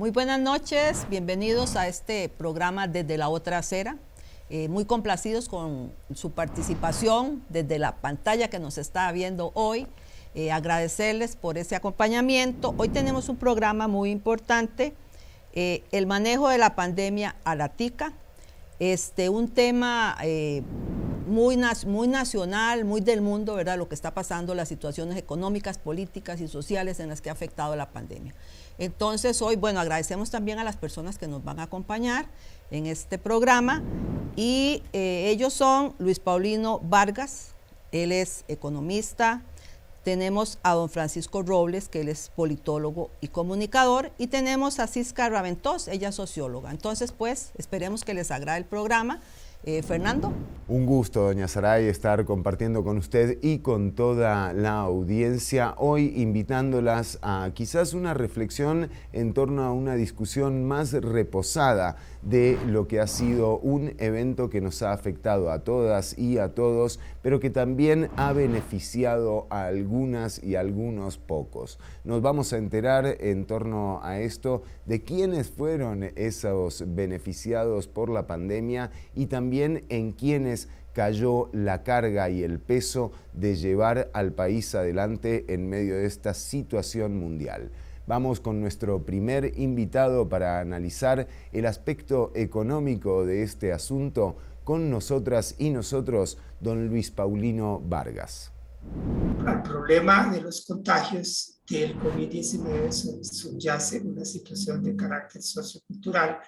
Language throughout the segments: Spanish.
Muy buenas noches, bienvenidos a este programa Desde la Otra Acera. Muy complacidos con su participación desde la pantalla que nos está viendo hoy. Agradecerles por ese acompañamiento. Hoy tenemos un programa muy importante, el manejo de la pandemia a la tica. Un tema muy nacional, muy del mundo, ¿verdad? Lo que está pasando, las situaciones económicas, políticas y sociales en las que ha afectado la pandemia. Entonces hoy, bueno, agradecemos también a las personas que nos van a acompañar en este programa y ellos son Luis Paulino Vargas, él es economista. Tenemos a don Francisco Robles, que él es politólogo y comunicador, y tenemos a Cisca Raventós, ella es socióloga. Entonces, pues, esperemos que les agrade el programa. Fernando. Un gusto, doña Saray, estar compartiendo con usted y con toda la audiencia, hoy invitándolas a quizás una reflexión en torno a una discusión más reposada de lo que ha sido un evento que nos ha afectado a todas y a todos, pero que también ha beneficiado a algunas y a algunos pocos. Nos vamos a enterar en torno a esto de quiénes fueron esos beneficiados por la pandemia y también en quiénes cayó la carga y el peso de llevar al país adelante en medio de esta situación mundial. Vamos con nuestro primer invitado para analizar el aspecto económico de este asunto. Con nosotras y nosotros, don Luis Paulino Vargas. Al problema de los contagios del COVID-19 subyace una situación de carácter sociocultural.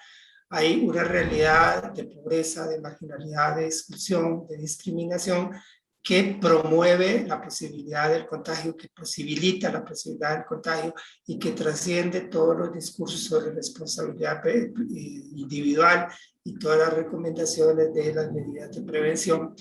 Hay una realidad de pobreza, de marginalidad, de exclusión, de discriminación que promueve la posibilidad del contagio, que posibilita la posibilidad del contagio y que trasciende todos los discursos sobre responsabilidad individual y todas las recomendaciones de las medidas de prevención.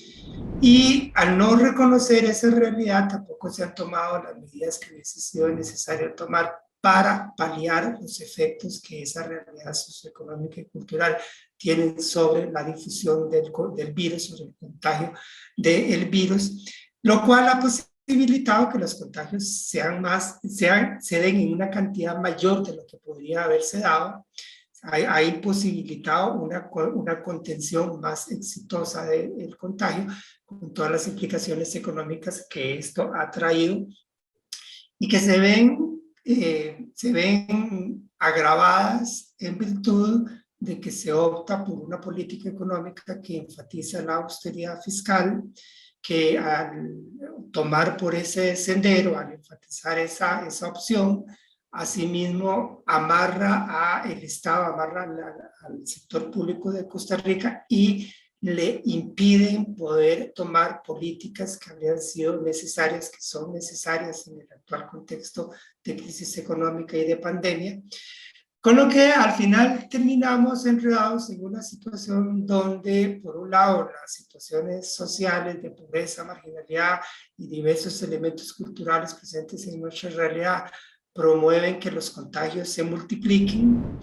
Y al no reconocer esa realidad, tampoco se han tomado las medidas que hubiese sido necesario tomar para paliar los efectos que esa realidad socioeconómica y cultural tienen sobre la difusión del virus, sobre el contagio del virus, lo cual ha posibilitado que los contagios se den en una cantidad mayor de lo que podría haberse dado. Ha imposibilitado una contención más exitosa del contagio, con todas las implicaciones económicas que esto ha traído y que se ven agravadas en virtud de que se opta por una política económica que enfatiza la austeridad fiscal, que al tomar por ese sendero, al enfatizar esa opción, asimismo amarra al Estado, amarra al sector público de Costa Rica y le impiden poder tomar políticas que habrían sido necesarias, que son necesarias en el actual contexto de crisis económica y de pandemia, con lo que al final terminamos enredados en una situación donde, por un lado, las situaciones sociales de pobreza, marginalidad y diversos elementos culturales presentes en nuestra realidad promueven que los contagios se multipliquen.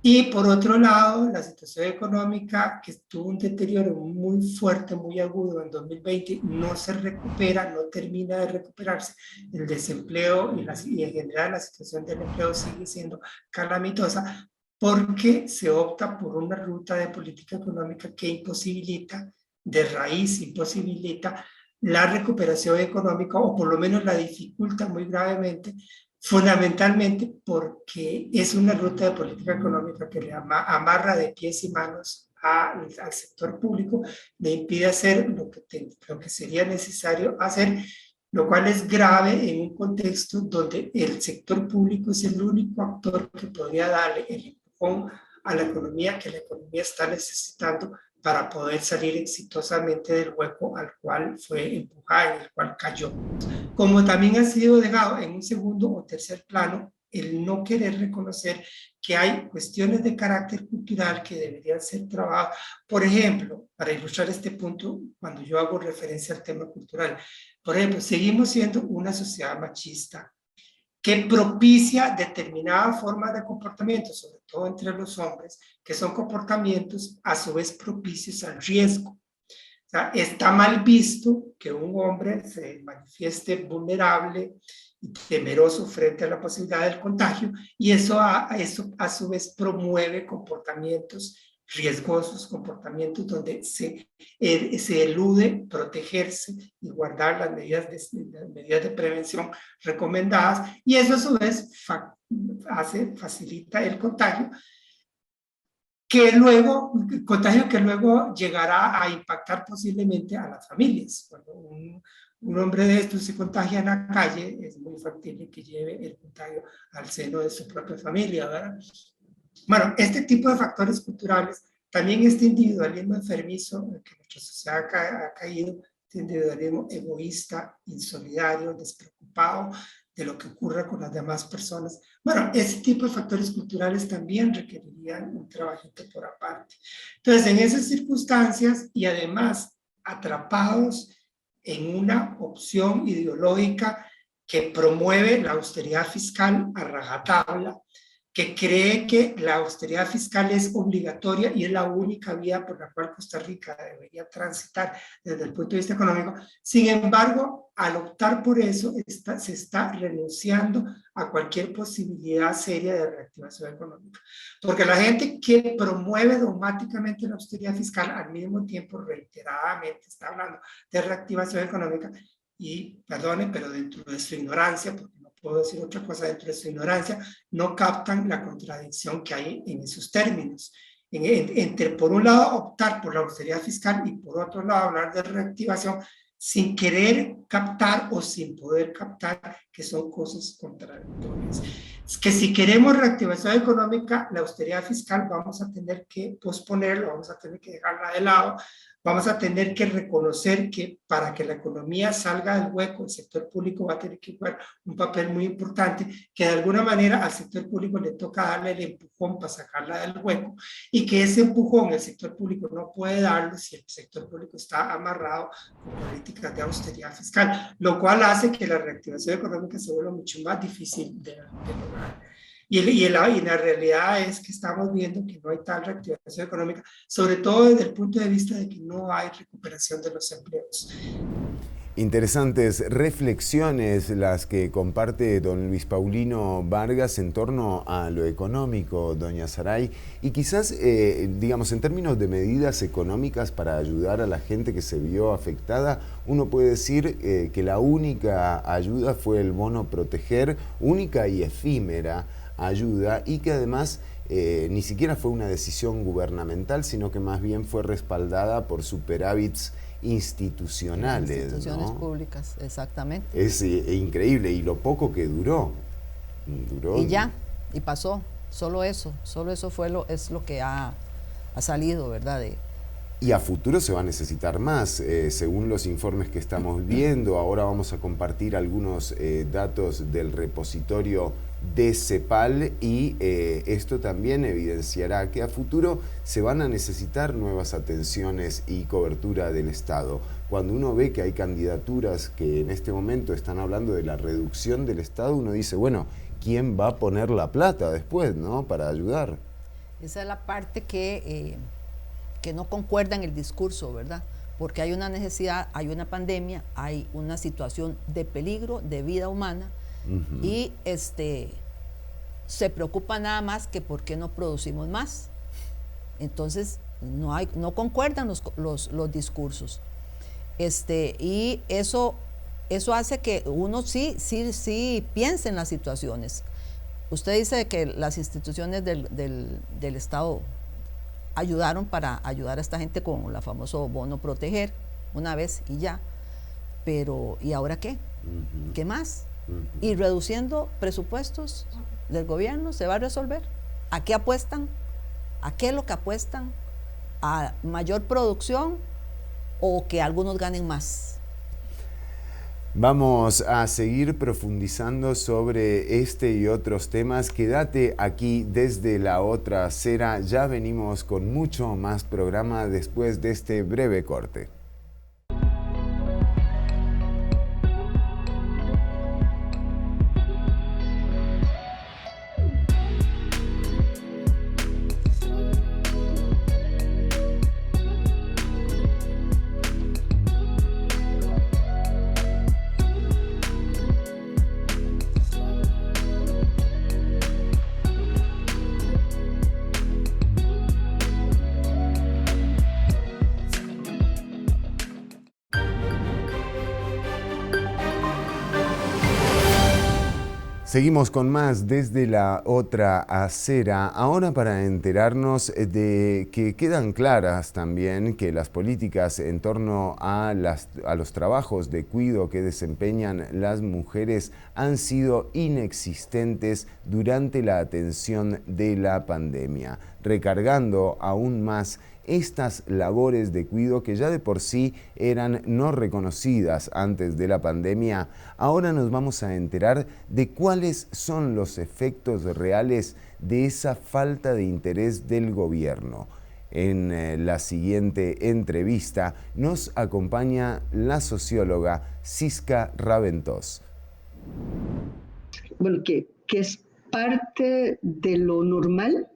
Y por otro lado, la situación económica, que tuvo un deterioro muy fuerte, muy agudo en 2020, no se recupera, no termina de recuperarse. El desempleo y en general la situación del empleo sigue siendo calamitosa porque se opta por una ruta de política económica que imposibilita, de raíz imposibilita la recuperación económica, o por lo menos la dificulta muy gravemente, fundamentalmente porque es una ruta de política económica que le amarra de pies y manos al sector público, le impide hacer lo que sería necesario hacer, lo cual es grave en un contexto donde el sector público es el único actor que podría darle el empujón a la economía que la economía está necesitando para poder salir exitosamente del hueco al cual fue empujada, en el cual cayó. Como también ha sido dejado en un segundo o tercer plano el no querer reconocer que hay cuestiones de carácter cultural que deberían ser trabajadas. Por ejemplo, para ilustrar este punto, cuando yo hago referencia al tema cultural, por ejemplo, seguimos siendo una sociedad machista que propicia determinadas formas de comportamiento, sobre todo entre los hombres, que son comportamientos a su vez propicios al riesgo. O sea, está mal visto que un hombre se manifieste vulnerable, y temeroso frente a la posibilidad del contagio, y eso a su vez promueve comportamientos riesgosos, comportamientos donde se elude protegerse y guardar las medidas de prevención recomendadas, y eso a su vez facilita el contagio que luego llegará a impactar posiblemente a las familias. Cuando un hombre de estos se contagia en la calle, es muy factible que lleve el contagio al seno de su propia familia, ¿verdad? Bueno, este tipo de factores culturales, también este individualismo enfermizo en que nuestra sociedad ha caído, este individualismo egoísta, insolidario, despreocupado de lo que ocurra con las demás personas. Bueno, ese tipo de factores culturales también requerirían un trabajito por aparte. Entonces, en esas circunstancias y además atrapados en una opción ideológica que promueve la austeridad fiscal a rajatabla, que cree que la austeridad fiscal es obligatoria y es la única vía por la cual Costa Rica debería transitar desde el punto de vista económico. Sin embargo, al optar por eso, se está renunciando a cualquier posibilidad seria de reactivación económica. Porque la gente que promueve dogmáticamente la austeridad fiscal, al mismo tiempo reiteradamente está hablando de reactivación económica, y perdone, pero dentro de su ignorancia, porque no puedo decir otra cosa, dentro de su ignorancia, no captan la contradicción que hay en esos términos. Entre, por un lado, optar por la austeridad fiscal y por otro lado, hablar de reactivación sin querer captar o sin poder captar que son cosas contradictorias. Es que si queremos reactivación económica, la austeridad fiscal vamos a tener que posponerla, vamos a tener que dejarla de lado, vamos a tener que reconocer que para que la economía salga del hueco, el sector público va a tener que jugar un papel muy importante, que de alguna manera al sector público le toca darle el empujón para sacarla del hueco, y que ese empujón el sector público no puede darlo si el sector público está amarrado con políticas de austeridad fiscal, lo cual hace que la reactivación económica se vuelva mucho más difícil de lograr. Y la realidad es que estamos viendo que no hay tal reactivación económica, sobre todo desde el punto de vista de que no hay recuperación de los empleos. Interesantes reflexiones las que comparte don Luis Paulino Vargas en torno a lo económico, doña Saray, y quizás, digamos, en términos de medidas económicas para ayudar a la gente que se vio afectada, uno puede decir que la única ayuda fue el bono proteger, única y efímera ayuda, y que además ni siquiera fue una decisión gubernamental, sino que más bien fue respaldada por superávits institucionales. Instituciones, ¿no? Públicas, exactamente. Es increíble, y lo poco que duró. Y ya, y pasó, solo eso es lo que ha salido, ¿verdad? Y a futuro se va a necesitar más, según los informes que estamos viendo. Ahora vamos a compartir algunos datos del repositorio de CEPAL, y esto también evidenciará que a futuro se van a necesitar nuevas atenciones y cobertura del Estado. Cuando uno ve que hay candidaturas que en este momento están hablando de la reducción del Estado, uno dice, bueno, ¿quién va a poner la plata después, ¿no?, para ayudar? Esa es la parte que no concuerda en el discurso, ¿verdad? Porque hay una necesidad, hay una pandemia, hay una situación de peligro de vida humana, y se preocupa nada más que por qué no producimos más. Entonces no concuerdan los discursos, y eso hace que uno sí piense en las situaciones. Usted dice que las instituciones del Estado ayudaron para ayudar a esta gente con el famoso bono proteger una vez y ya, pero ¿y ahora qué? ¿Qué más? Y reduciendo presupuestos del gobierno, ¿se va a resolver? ¿A qué apuestan? ¿A qué es lo que apuestan? ¿A mayor producción o que algunos ganen más? Vamos a seguir profundizando sobre este y otros temas. Quédate aquí desde la otra acera. Ya venimos con mucho más programa después de este breve corte. Seguimos con más desde la otra acera, ahora para enterarnos de que quedan claras también que las políticas en torno a los trabajos de cuidado que desempeñan las mujeres han sido inexistentes durante la atención de la pandemia, recargando aún más estas labores de cuidado que ya de por sí eran no reconocidas antes de la pandemia. Ahora nos vamos a enterar de cuáles son los efectos reales de esa falta de interés del gobierno. En la siguiente entrevista nos acompaña la socióloga Sisca Raventós. Bueno, que es parte de lo normal,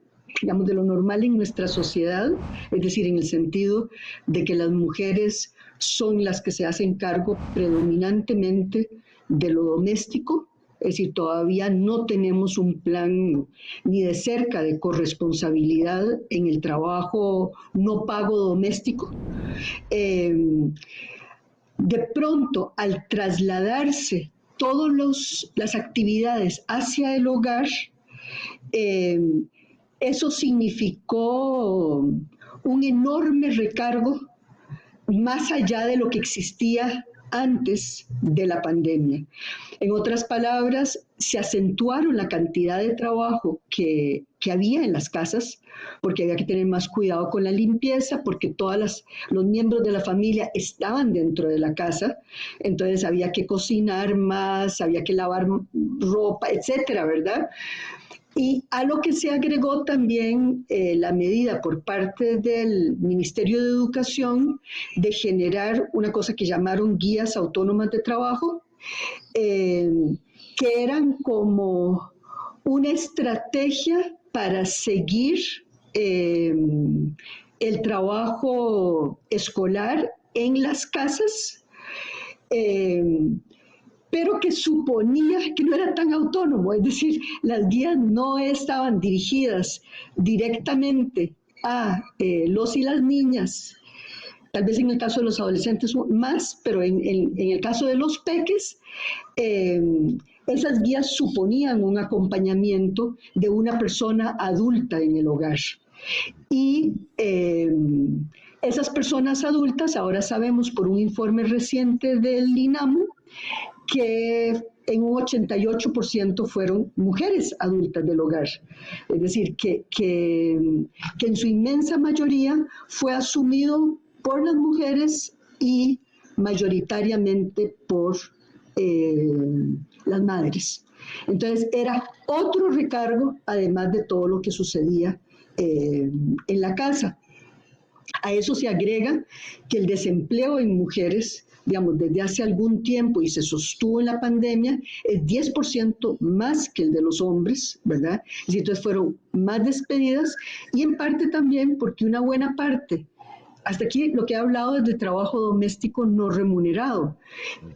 digamos, de lo normal en nuestra sociedad, es decir, en el sentido de que las mujeres son las que se hacen cargo predominantemente de lo doméstico, es decir, todavía no tenemos un plan ni de cerca de corresponsabilidad en el trabajo no pago doméstico. De pronto, al trasladarse todas las actividades hacia el hogar, eso significó un enorme recargo más allá de lo que existía antes de la pandemia. En otras palabras, se acentuaron la cantidad de trabajo que había en las casas, porque había que tener más cuidado con la limpieza, porque los miembros de la familia estaban dentro de la casa, entonces había que cocinar más, había que lavar ropa, etcétera, ¿verdad? Y a lo que se agregó también la medida por parte del Ministerio de Educación de generar una cosa que llamaron guías autónomas de trabajo, que eran como una estrategia para seguir el trabajo escolar en las casas, pero que suponía que no era tan autónomo, es decir, las guías no estaban dirigidas directamente a los y las niñas, tal vez en el caso de los adolescentes más, pero en el caso de los peques, esas guías suponían un acompañamiento de una persona adulta en el hogar. Y esas personas adultas, ahora sabemos por un informe reciente del INAMU, que en un 88% fueron mujeres adultas del hogar. Es decir, que en su inmensa mayoría fue asumido por las mujeres y mayoritariamente por las madres. Entonces era otro recargo, además de todo lo que sucedía en la casa. A eso se agrega que el desempleo en mujeres, digamos, desde hace algún tiempo y se sostuvo en la pandemia, es 10% más que el de los hombres, ¿verdad? Y entonces fueron más despedidas y en parte también porque una buena parte, hasta aquí lo que he hablado es de trabajo doméstico no remunerado,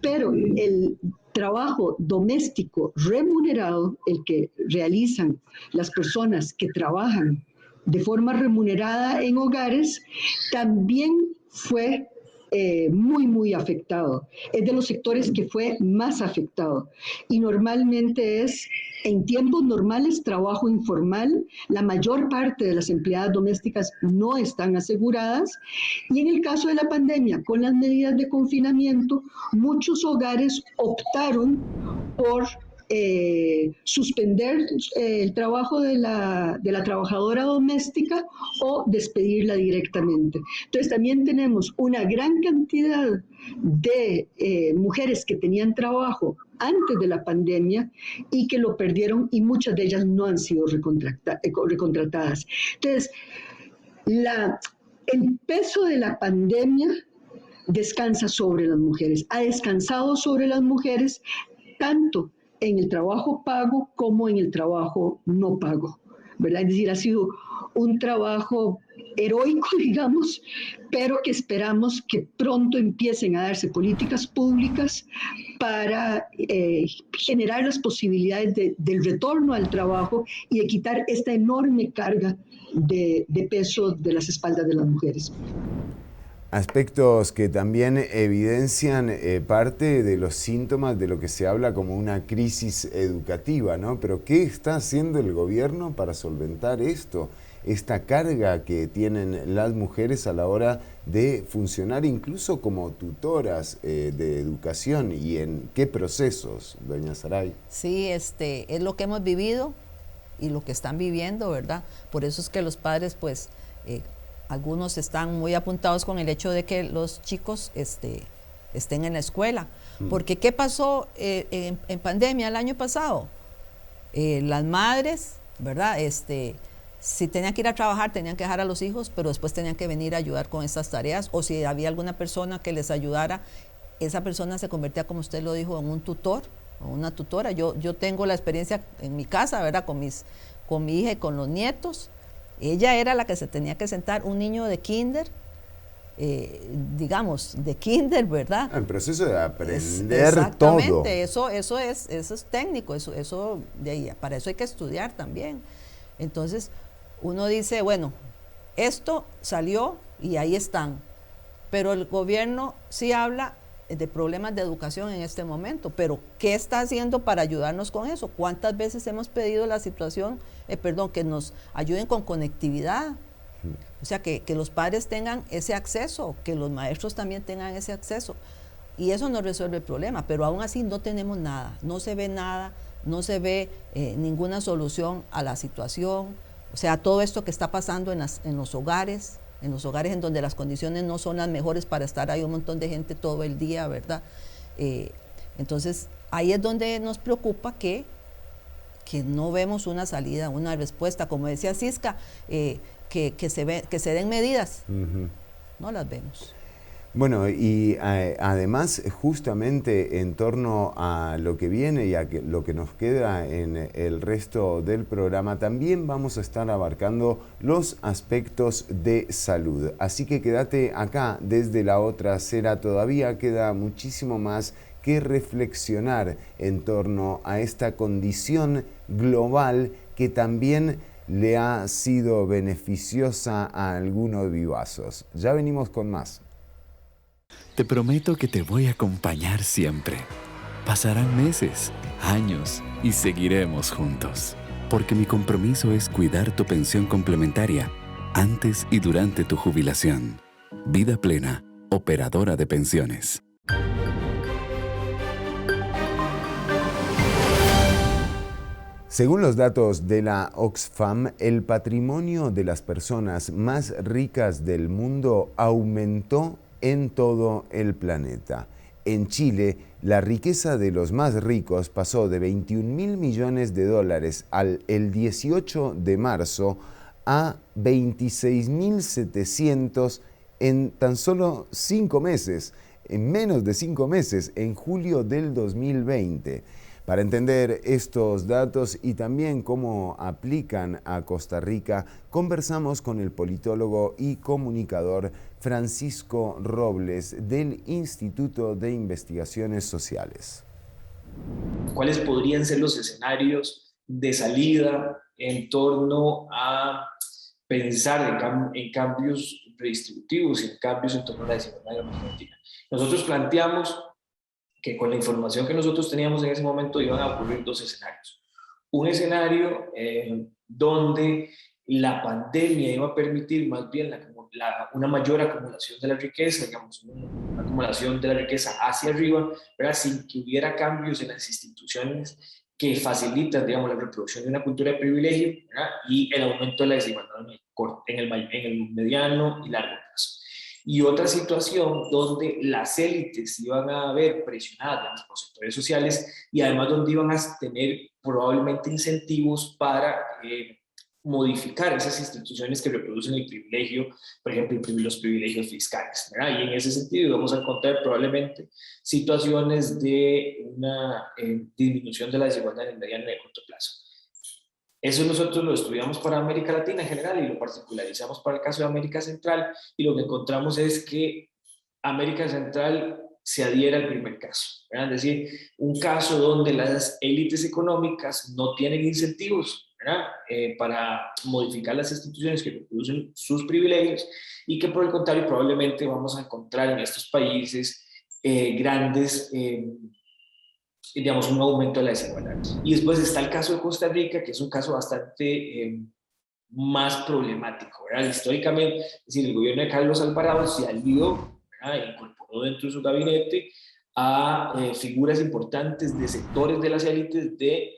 pero el trabajo doméstico remunerado, el que realizan las personas que trabajan de forma remunerada en hogares, también fue muy, muy afectado. Es de los sectores que fue más afectado. Y normalmente es, en tiempos normales, trabajo informal. La mayor parte de las empleadas domésticas no están aseguradas. Y en el caso de la pandemia, con las medidas de confinamiento, muchos hogares optaron por suspender el trabajo de la trabajadora doméstica o despedirla directamente. Entonces también tenemos una gran cantidad de mujeres que tenían trabajo antes de la pandemia y que lo perdieron y muchas de ellas no han sido recontratadas. Entonces, el peso de la pandemia descansa sobre las mujeres, ha descansado sobre las mujeres tanto en el trabajo pago como en el trabajo no pago, ¿verdad? Es decir, ha sido un trabajo heroico, digamos, pero que esperamos que pronto empiecen a darse políticas públicas para generar las posibilidades del retorno al trabajo y de quitar esta enorme carga de peso de las espaldas de las mujeres. Aspectos que también evidencian parte de los síntomas de lo que se habla como una crisis educativa, ¿no? Pero ¿qué está haciendo el gobierno para solventar esto? Esta carga que tienen las mujeres a la hora de funcionar incluso como tutoras de educación, y en qué procesos, doña Saray. Sí, es lo que hemos vivido y lo que están viviendo, ¿verdad? Por eso es que los padres, pues, algunos están muy apuntados con el hecho de que los chicos estén en la escuela. Porque ¿qué pasó en pandemia el año pasado? Las madres, ¿verdad? Si tenían que ir a trabajar, tenían que dejar a los hijos, pero después tenían que venir a ayudar con estas tareas, o si había alguna persona que les ayudara, esa persona se convertía, como usted lo dijo, en un tutor o una tutora. Yo tengo la experiencia en mi casa, ¿verdad? Con mi hija y con los nietos. Ella era la que se tenía que sentar, un niño de kinder, digamos, de kinder, ¿verdad? El proceso de aprender exactamente, todo. eso es técnico, para eso hay que estudiar también. Entonces, uno dice, bueno, esto salió y ahí están, pero el gobierno sí habla de problemas de educación en este momento, pero ¿qué está haciendo para ayudarnos con eso? ¿Cuántas veces hemos pedido que nos ayuden con conectividad? O sea, que los padres tengan ese acceso, que los maestros también tengan ese acceso. Y eso no resuelve el problema, pero aún así no tenemos nada, no se ve nada, no se ve ninguna solución a la situación. O sea, todo esto que está pasando en los hogares en donde las condiciones no son las mejores para estar ahí un montón de gente todo el día, ¿verdad? Entonces, ahí es donde nos preocupa que no vemos una salida, una respuesta. Como decía Cisca, que se den medidas. No las vemos. Bueno, y además, justamente en torno a lo que viene y a lo que nos queda en el resto del programa, también vamos a estar abarcando los aspectos de salud. Así que quédate acá desde la otra acera, todavía queda muchísimo más que reflexionar en torno a esta condición global que también le ha sido beneficiosa a algunos vivazos. Ya venimos con más. Te prometo que te voy a acompañar siempre. Pasarán meses, años y seguiremos juntos. Porque mi compromiso es cuidar tu pensión complementaria antes y durante tu jubilación. Vida Plena, operadora de pensiones. Según los datos de la Oxfam, el patrimonio de las personas más ricas del mundo aumentó en todo el planeta. En Chile, la riqueza de los más ricos pasó de 21.000 millones de dólares el 18 de marzo a 26.700 en tan solo 5 meses, en menos de 5 meses, en julio del 2020. Para entender estos datos y también cómo aplican a Costa Rica, conversamos con el politólogo y comunicador Francisco Robles del Instituto de Investigaciones Sociales. ¿Cuáles podrían ser los escenarios de salida en torno a pensar en cambios redistributivos y en cambios en torno a la desigualdad en América Latina? Nosotros planteamos que con la información que nosotros teníamos en ese momento iban a ocurrir 2 escenarios. Un escenario donde la pandemia iba a permitir más bien una mayor acumulación de la riqueza, digamos, una acumulación de la riqueza hacia arriba, ¿verdad? Sin que hubiera cambios en las instituciones que facilitan, digamos, la reproducción de una cultura de privilegio, ¿verdad? Y el aumento de la desigualdad en el mediano y largo plazo. Y otra situación donde las élites iban a ver presionadas por sectores sociales y además donde iban a tener probablemente incentivos para modificar esas instituciones que reproducen el privilegio, por ejemplo, los privilegios fiscales, ¿verdad? Y en ese sentido vamos a encontrar probablemente situaciones de una disminución de la desigualdad en el mediano y corto plazo. Eso nosotros lo estudiamos para América Latina en general y lo particularizamos para el caso de América Central, y lo que encontramos es que América Central se adhiere al primer caso, ¿verdad? Es decir, un caso donde las élites económicas no tienen incentivos, ¿verdad? Para modificar las instituciones que reproducen sus privilegios, y que por el contrario probablemente vamos a encontrar en estos países grandes, digamos, un aumento de la desigualdad. Y después está el caso de Costa Rica, que es un caso bastante más problemático, ¿verdad? Históricamente, es decir, el gobierno de Carlos Alvarado se alió, ¿verdad?, e incorporó dentro de su gabinete a figuras importantes de sectores de las élites, de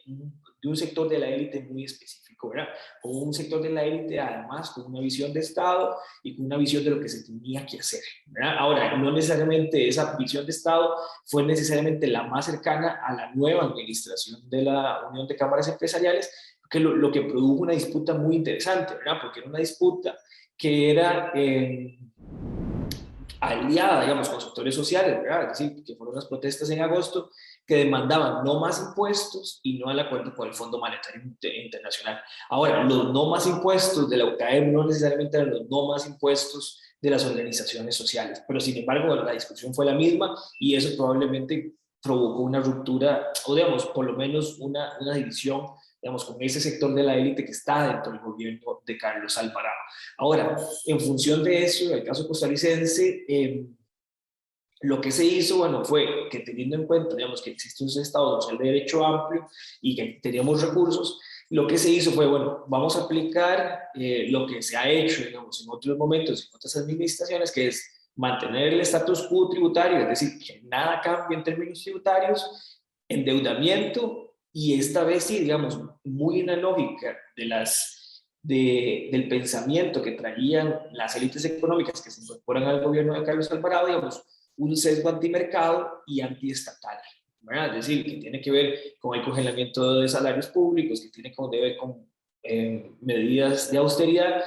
un sector de la élite muy específico, ¿verdad? Con un sector de la élite, además, con una visión de Estado y con una visión de lo que se tenía que hacer, ¿verdad? Ahora, no necesariamente esa visión de Estado fue necesariamente la más cercana a la nueva administración de la Unión de Cámaras Empresariales, que lo que produjo una disputa muy interesante, ¿verdad? Porque era una disputa que era aliada, digamos, con sectores sociales, ¿verdad? Es decir, que fueron las protestas en agosto que demandaban no más impuestos y no al acuerdo con el Fondo Monetario Internacional. Ahora, los no más impuestos de la UCAEM no necesariamente eran los no más impuestos de las organizaciones sociales, pero sin embargo la discusión fue la misma, y eso probablemente provocó una ruptura, o digamos, por lo menos una división, digamos, con ese sector de la élite que está dentro del gobierno de Carlos Alvarado. Ahora, en función de eso, el caso costarricense, lo que se hizo, bueno, fue que, teniendo en cuenta, digamos, que existe un Estado social de derecho amplio y que teníamos recursos, lo que se hizo fue, bueno, vamos a aplicar lo que se ha hecho, digamos, en otros momentos, en otras administraciones, que es mantener el status quo tributario, es decir, que nada cambie en términos tributarios, endeudamiento, y esta vez sí, digamos, muy en la lógica del pensamiento que traían las élites económicas que se incorporan al gobierno de Carlos Alvarado, digamos, un sesgo antimercado y antiestatal, ¿verdad? Es decir, que tiene que ver con el congelamiento de salarios públicos, que tiene que ver con medidas de austeridad,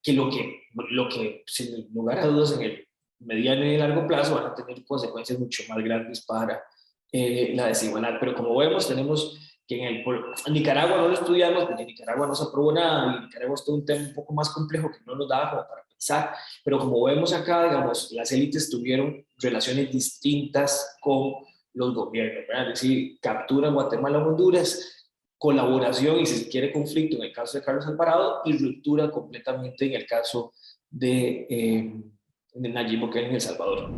que lo que sin lugar a dudas en el mediano y largo plazo van a tener consecuencias mucho más grandes para la desigualdad. Pero como vemos, tenemos que en Nicaragua no lo estudiamos, porque en Nicaragua no se aprobó nada, y Nicaragua es todo un tema un poco más complejo que no nos daba como para pensar, pero como vemos acá, digamos, las élites tuvieron relaciones distintas con los gobiernos, ¿verdad? Es decir, captura en Guatemala, Honduras, colaboración y, si se quiere, conflicto en el caso de Carlos Alvarado, y ruptura completamente en el caso de Nayib Bukele en El Salvador.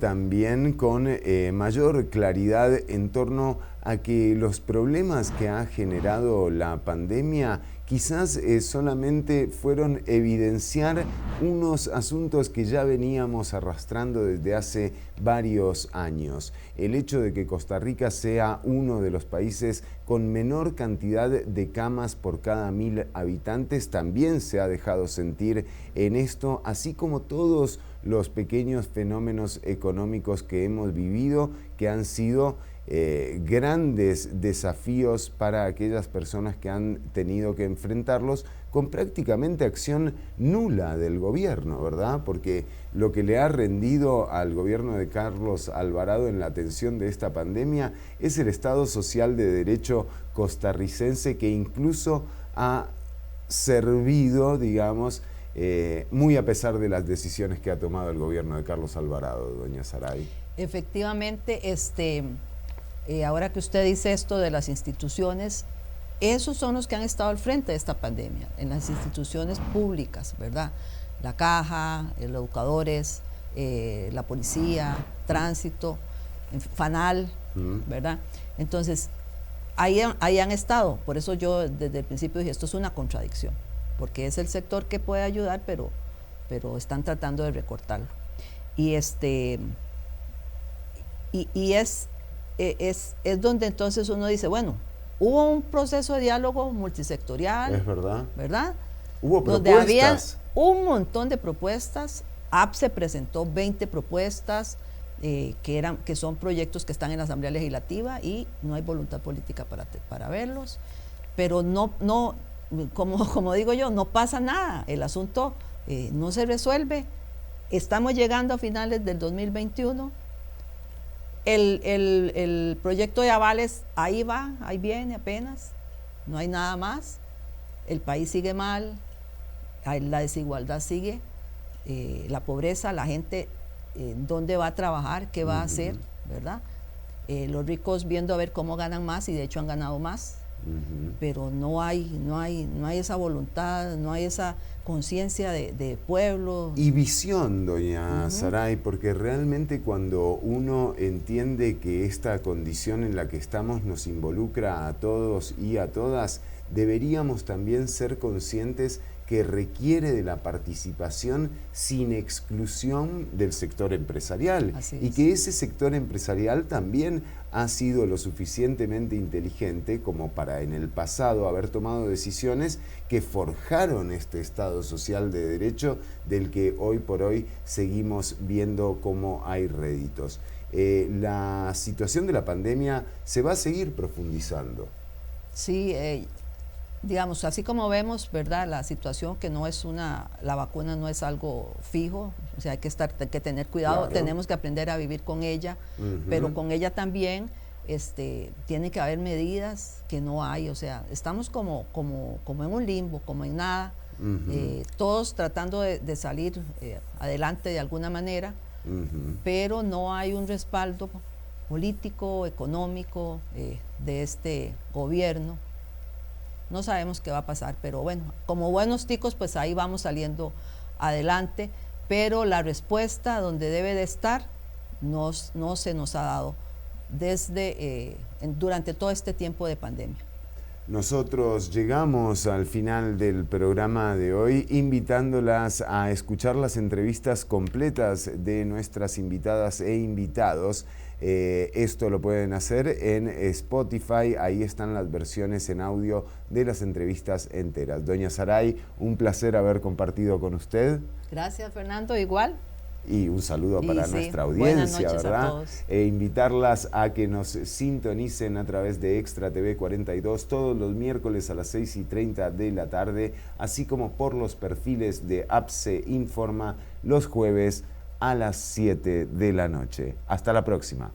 También con mayor claridad en torno a que los problemas que ha generado la pandemia quizás solamente fueron evidenciar unos asuntos que ya veníamos arrastrando desde hace varios años. El hecho de que Costa Rica sea uno de los países con menor cantidad de camas por cada 1000 habitantes también se ha dejado sentir en esto, así como todos los pequeños fenómenos económicos que hemos vivido, que han sido grandes desafíos para aquellas personas que han tenido que enfrentarlos con prácticamente acción nula del gobierno, ¿verdad? Porque lo que le ha rendido al gobierno de Carlos Alvarado en la atención de esta pandemia es el Estado social de derecho costarricense, que incluso ha servido, digamos, muy a pesar de las decisiones que ha tomado el gobierno de Carlos Alvarado, doña Saray. Efectivamente, ahora que usted dice esto de las instituciones, esos son los que han estado al frente de esta pandemia, en las instituciones públicas, ¿verdad? La Caja, los educadores, la policía, tránsito, FANAL, ¿verdad? Entonces, ahí han estado. Por eso yo desde el principio dije, esto es una contradicción, porque es el sector que puede ayudar, pero están tratando de recortarlo. Y es donde entonces uno dice, bueno, hubo un proceso de diálogo multisectorial. Es verdad. ¿Verdad? Hubo donde propuestas. había un montón de propuestas. APSE presentó 20 propuestas que son proyectos que están en la Asamblea Legislativa, y no hay voluntad política para verlos. Pero no como digo yo, no pasa nada. El asunto no se resuelve. Estamos llegando a finales del 2021. El proyecto de avales ahí va, ahí viene apenas, no hay nada más. El país sigue mal, la desigualdad sigue, la pobreza, la gente, ¿dónde va a trabajar? ¿Qué va a hacer? ¿Verdad? Los ricos viendo a ver cómo ganan más, y de hecho han ganado más, pero no hay esa voluntad, no hay esa conciencia de pueblo. Y visión, doña Saray, porque realmente cuando uno entiende que esta condición en la que estamos nos involucra a todos y a todas, deberíamos también ser conscientes que requiere de la participación sin exclusión del sector empresarial. Y que ese sector empresarial también ha sido lo suficientemente inteligente como para en el pasado haber tomado decisiones que forjaron este Estado social de derecho del que hoy por hoy seguimos viendo cómo hay réditos. La situación de la pandemia se va a seguir profundizando. Sí, digamos, así como vemos, ¿verdad? La situación que no es la vacuna no es algo fijo, o sea, hay que tener cuidado, claro. Tenemos que aprender a vivir con ella, pero con ella también tiene que haber medidas que no hay, o sea, estamos como en un limbo, como en nada, todos tratando de salir adelante de alguna manera, pero no hay un respaldo político, económico de este gobierno. No sabemos qué va a pasar, pero bueno, como buenos ticos, pues ahí vamos saliendo adelante, pero la respuesta donde debe de estar no se nos ha dado durante todo este tiempo de pandemia. Nosotros llegamos al final del programa de hoy invitándolas a escuchar las entrevistas completas de nuestras invitadas e invitados. Esto lo pueden hacer en Spotify, ahí están las versiones en audio de las entrevistas enteras. Doña Saray, un placer haber compartido con usted. Gracias, Fernando, igual. Y un saludo para nuestra audiencia, ¿verdad? A todos. E invitarlas a que nos sintonicen a través de Extra TV 42 todos los miércoles a las 6:30 de la tarde, así como por los perfiles de APSE Informa los jueves a las 7 de la noche. Hasta la próxima.